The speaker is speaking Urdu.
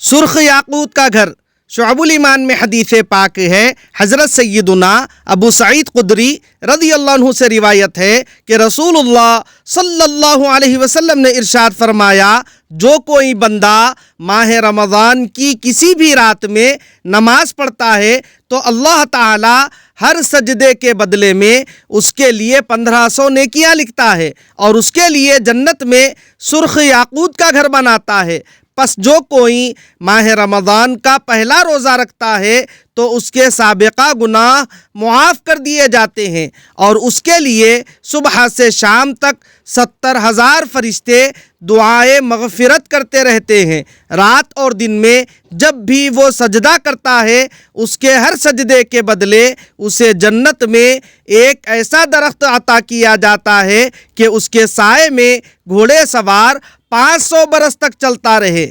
سرخ یاقوت کا گھر شعب الایمان میں حدیث پاک ہے۔ حضرت سیدنا ابو سعید خدری رضی اللہ عنہ سے روایت ہے کہ رسول اللہ صلی اللہ علیہ وسلم نے ارشاد فرمایا، جو کوئی بندہ ماہ رمضان کی کسی بھی رات میں نماز پڑھتا ہے تو اللہ تعالی ہر سجدے کے بدلے میں اس کے لیے 1500 نیکیاں لکھتا ہے اور اس کے لیے جنت میں سرخ یاقوت کا گھر بناتا ہے۔ پس جو کوئی ماہ رمضان کا پہلا روزہ رکھتا ہے تو اس کے سابقہ گناہ معاف کر دیے جاتے ہیں اور اس کے لیے صبح سے شام تک 70,000 فرشتے دعائے مغفرت کرتے رہتے ہیں۔ رات اور دن میں جب بھی وہ سجدہ کرتا ہے اس کے ہر سجدے کے بدلے اسے جنت میں ایک ایسا درخت عطا کیا جاتا ہے کہ اس کے سائے میں گھوڑے سوار 500 برس تک چلتا رہے۔